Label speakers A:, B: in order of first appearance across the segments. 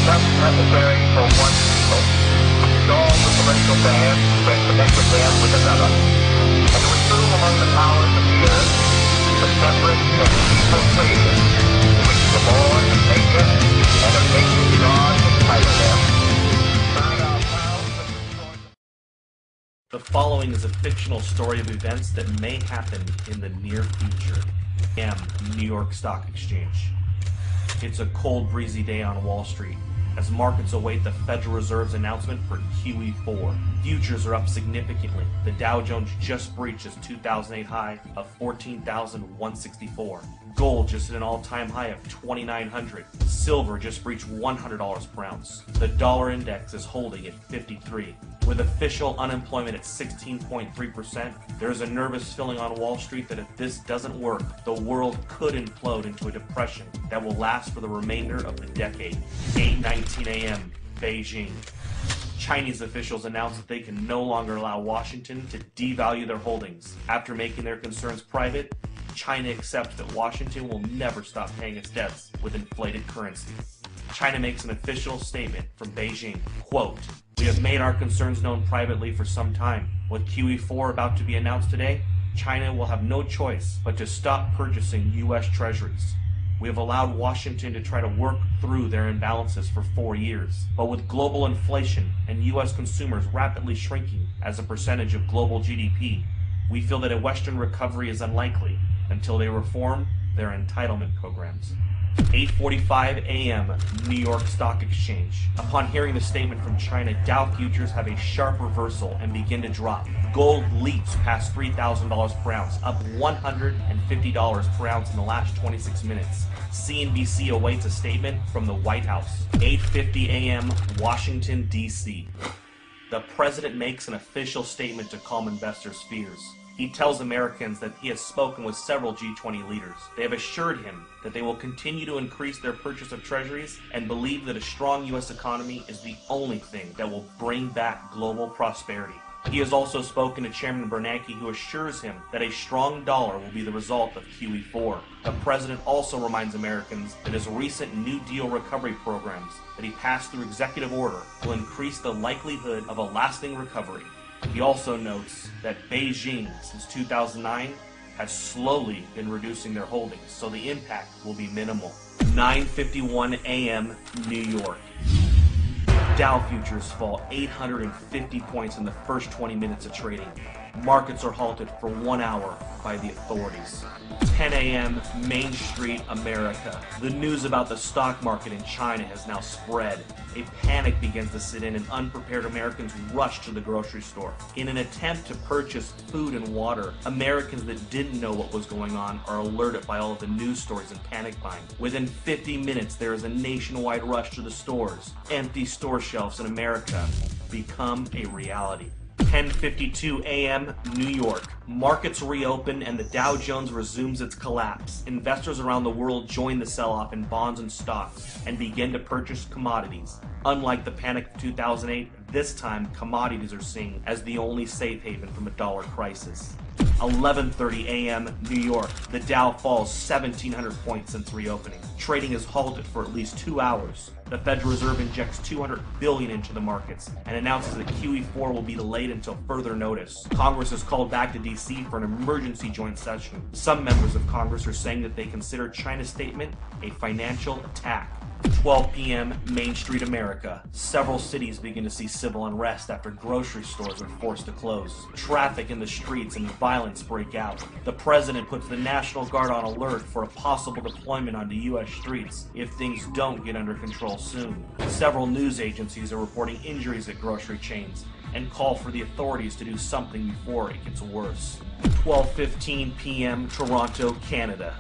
A: just necessary for one people. Dissolve the political band and connect the band with another. And to assume among the powers of the earth the separate and peaceful freedom to which the Lord of nature and of nature's God entitle them. Burn our towns and destroy them.
B: The following is a fictional story of events that may happen in the near future. New York Stock Exchange. It's a cold, breezy day on Wall Street as markets await the Federal Reserve's announcement for QE4. Futures are up significantly. The Dow Jones just breached its 2008 high of 14,164. Gold just hit an all-time high of 2,900. Silver just breached $100 per ounce. The dollar index is holding at 53. With official unemployment at 16.3%, there is a nervous feeling on Wall Street that if this doesn't work, the world could implode into a depression that will last for the remainder of the decade. 8:19 a.m., Beijing. Chinese officials announced that they can no longer allow Washington to devalue their holdings. After making their concerns private, China accepts that Washington will never stop paying its debts with inflated currency. China makes an official statement from Beijing, quote, "We have made our concerns known privately for some time. With QE4 about to be announced today, China will have no choice but to stop purchasing U.S. treasuries. We have allowed Washington to try to work through their imbalances for 4 years. But with global inflation and U.S. consumers rapidly shrinking as a percentage of global GDP, we feel that a Western recovery is unlikely until they reform their entitlement programs." 8:45 a.m. New York Stock Exchange. Upon hearing the statement from China, Dow futures have a sharp reversal and begin to drop. Gold leaps past $3,000 per ounce, up $150 per ounce in the last 26 minutes. CNBC awaits a statement from the White House. 8:50 a.m. Washington, D.C. The president makes an official statement to calm investors' fears. He tells Americans that he has spoken with several G20 leaders. They have assured him that they will continue to increase their purchase of treasuries and believe that a strong U.S. economy is the only thing that will bring back global prosperity. He has also spoken to Chairman Bernanke, who assures him that a strong dollar will be the result of QE4. The president also reminds Americans that his recent New Deal recovery programs that he passed through executive order will increase the likelihood of a lasting recovery. He also notes that Beijing, since 2009, has slowly been reducing their holdings, so the impact will be minimal. 9:51 a.m. New York. Dow futures fall 850 points in the first 20 minutes of trading. Markets are halted for 1 hour by the authorities. 10 a.m. Main Street, America. The news about the stock market in China has now spread. A panic begins to set in and unprepared Americans rush to the grocery store. In an attempt to purchase food and water, Americans that didn't know what was going on are alerted by all of the news stories and panic buying. Within 50 minutes, there is a nationwide rush to the stores. Empty store shelves in America become a reality. 10:52 a.m. New York. Markets reopen and the Dow Jones resumes its collapse. Investors around the world join the sell-off in bonds and stocks and begin to purchase commodities. Unlike the panic of 2008, this time commodities are seen as the only safe haven from a dollar crisis. 11:30 a.m. New York. The Dow falls 1,700 points since reopening. Trading is halted for at least 2 hours. The Federal Reserve injects $200 billion into the markets and announces that QE4 will be delayed until further notice. Congress is called back to D.C. for an emergency joint session. Some members of Congress are saying that they consider China's statement a financial attack. 12 p.m. Main Street, America. Several cities begin to see civil unrest after grocery stores are forced to close. Traffic in the streets and violence break out. The president puts the National Guard on alert for a possible deployment onto U.S. streets if things don't get under control soon. Several news agencies are reporting injuries at grocery chains and call for the authorities to do something before it gets worse. 12:15 p.m. Toronto, Canada.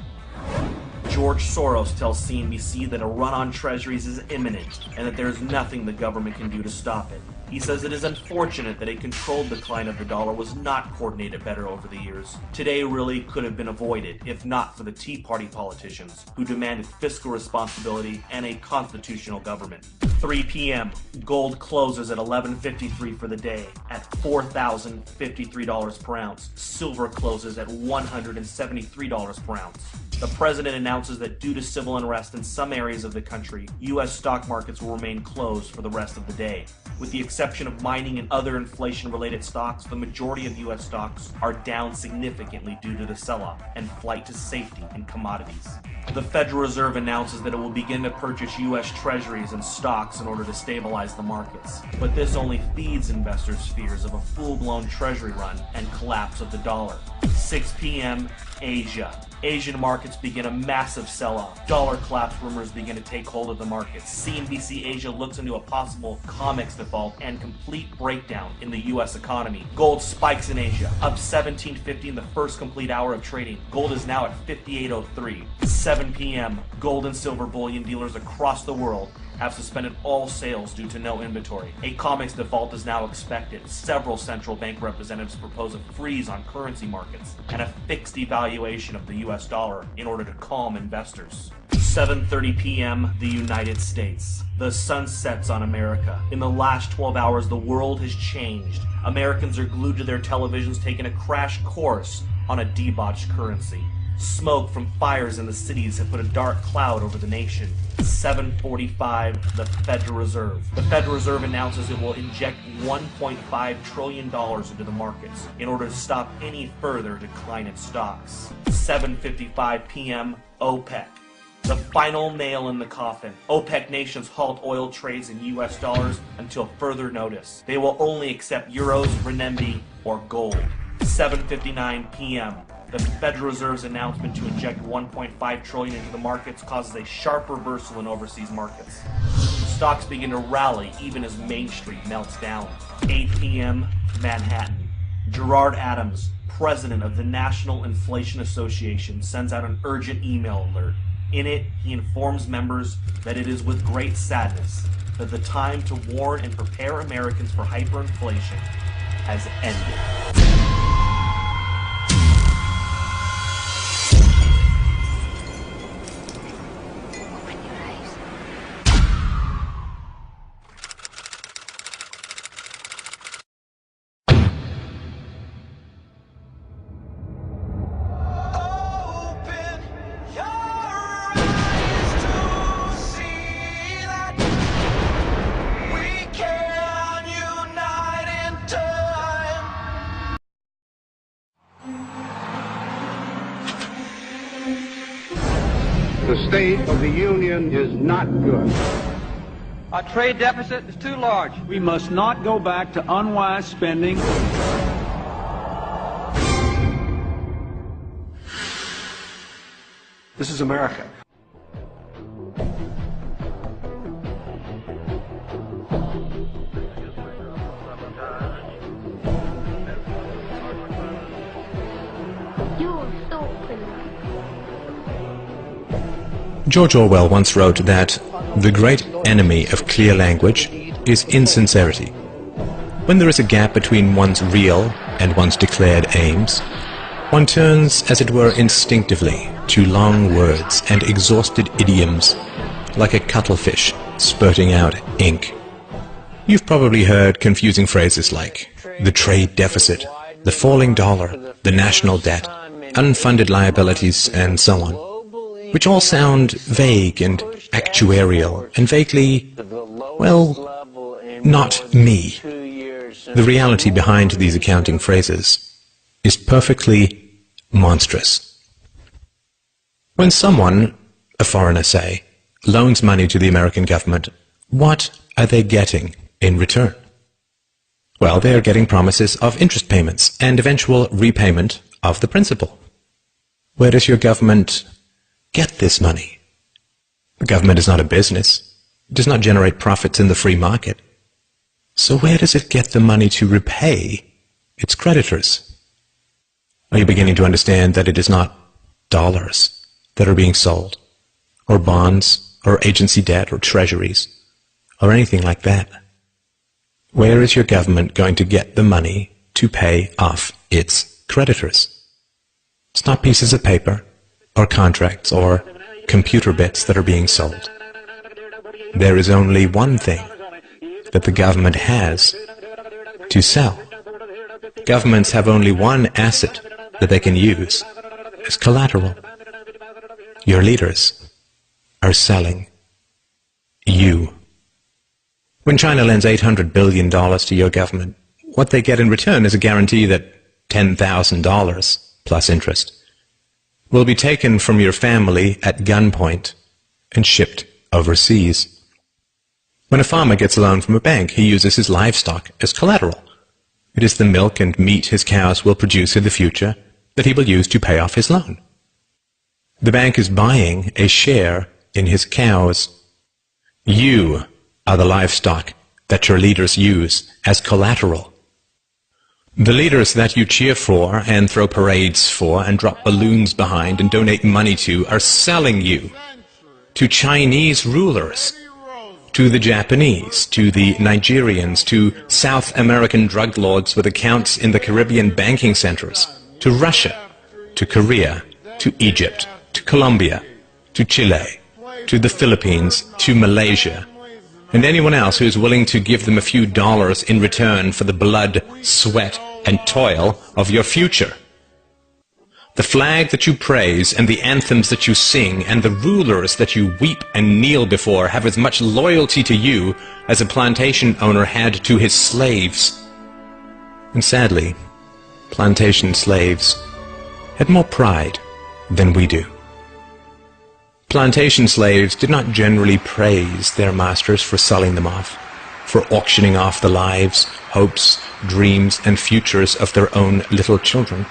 B: George Soros tells CNBC that a run on treasuries is imminent and that there is nothing the government can do to stop it. He says it is unfortunate that a controlled decline of the dollar was not coordinated better over the years. Today really could have been avoided if not for the Tea Party politicians who demanded fiscal responsibility and a constitutional government. 3 p.m. Gold closes at $11.53 for the day at $4,053 per ounce. Silver closes at $173 per ounce. The president announces that due to civil unrest in some areas of the country, U.S. stock markets will remain closed for the rest of the day. With the exception of mining and other inflation-related stocks, the majority of U.S. stocks are down significantly due to the sell-off and flight to safety in commodities. The Federal Reserve announces that it will begin to purchase U.S. treasuries and stocks in order to stabilize the markets. But this only feeds investors' fears of a full-blown treasury run and collapse of the dollar. 6 p.m. Asia. Asian markets begin a massive sell-off. Dollar collapse rumors begin to take hold of the markets. CNBC Asia looks into a possible COMEX default and complete breakdown in the U.S. economy. Gold spikes in Asia, up 17.50 in the first complete hour of trading. Gold is now at 58.03. 7 p.m. Gold and silver bullion dealers across the world have suspended all sales due to no inventory. A COMEX default is now expected. Several central bank representatives propose a freeze on currency markets and a fixed devaluation of the U.S. dollar in order to calm investors. 7:30 p.m. The United States. The sun sets on America. In the last 12 hours, the world has changed. Americans are glued to their televisions, taking a crash course on a debauched currency. Smoke from fires in the cities have put a dark cloud over the nation. 7:45, the Federal Reserve. The Federal Reserve announces it will inject $1.5 trillion into the markets in order to stop any further decline in stocks. 7:55 p.m., OPEC. The final nail in the coffin. OPEC nations halt oil trades in U.S. dollars until further notice. They will only accept euros, renminbi, or gold. 7:59 p.m. The Federal Reserve's announcement to inject $1.5 trillion into the markets causes a sharp reversal in overseas markets. Stocks begin to rally even as Main Street melts down. 8 p.m., Manhattan. Gerard Adams, president of the National Inflation Association, sends out an urgent email alert. In it, he informs members that it is with great sadness that the time to warn and prepare Americans for hyperinflation has ended.
C: The state of the union is not good.
D: Our trade deficit is too large.
E: We must not go back to unwise spending.
C: This is America.
F: You're so pretty.
G: George Orwell once wrote that the great enemy of clear language is insincerity. When there is a gap between one's real and one's declared aims, one turns, as it were, instinctively to long words and exhausted idioms, like a cuttlefish spurting out ink. You've probably heard confusing phrases like the trade deficit, the falling dollar, the national debt, unfunded liabilities, and so on, which all sound vague and actuarial and vaguely, well, not me. The reality behind these accounting phrases is perfectly monstrous. When someone, a foreigner say, loans money to the American government, what are they getting in return? Well, they are getting promises of interest payments and eventual repayment of the principal. Where does your government get this money? The government is not a business. It does not generate profits in the free market. So where does it get the money to repay its creditors? Are you beginning to understand that it is not dollars that are being sold, or bonds, or agency debt, or treasuries, or anything like that? Where is your government going to get the money to pay off its creditors? It's not pieces of paper, or contracts, or computer bits that are being sold. There is only one thing that the government has to sell. Governments have only one asset that they can use as collateral. Your leaders are selling you. When China lends $800 billion to your government, what they get in return is a guarantee that $10,000 plus interest will be taken from your family at gunpoint and shipped overseas. When a farmer gets a loan from a bank, he uses his livestock as collateral. It is the milk and meat his cows will produce in the future that he will use to pay off his loan. The bank is buying a share in his cows. You are the livestock that your leaders use as collateral. The leaders that you cheer for and throw parades for and drop balloons behind and donate money to are selling you to Chinese rulers, to the Japanese, to the Nigerians, to South American drug lords with accounts in the Caribbean banking centers, to Russia, to Korea, to Egypt, to Colombia, to Chile, to the Philippines, to Malaysia, and anyone else who is willing to give them a few dollars in return for the blood, sweat, and toil of your future. The flag that you praise and the anthems that you sing and the rulers that you weep and kneel before have as much loyalty to you as a plantation owner had to his slaves. And sadly, plantation slaves had more pride than we do. Plantation slaves did not generally praise their masters for selling them off, for auctioning off the lives, hopes, dreams, and futures of their own little children.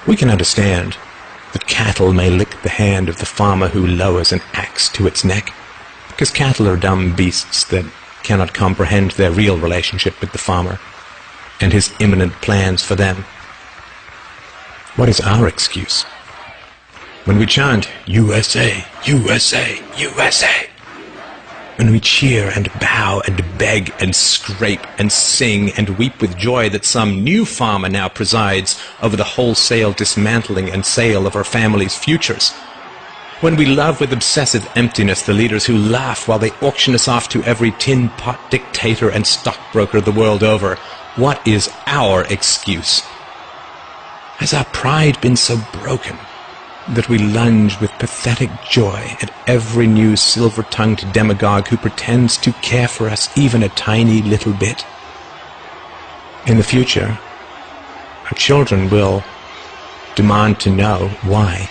G: We can understand that cattle may lick the hand of the farmer who lowers an axe to its neck, because cattle are dumb beasts that cannot comprehend their real relationship with the farmer and his imminent plans for them. What is our excuse? When we chant, USA, USA, USA, when we cheer and bow and beg and scrape and sing and weep with joy that some new farmer now presides over the wholesale dismantling and sale of our family's futures, when we love with obsessive emptiness the leaders who laugh while they auction us off to every tin pot dictator and stockbroker the world over, what is our excuse? Has our pride been so broken that we lunge with pathetic joy at every new silver-tongued demagogue who pretends to care for us even a tiny little bit? In the future, our children will demand to know why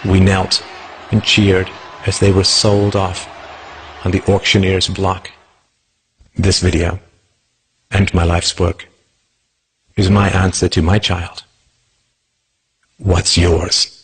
G: we knelt and cheered as they were sold off on the auctioneer's block. This video, and my life's work, is my answer to my child. What's yours?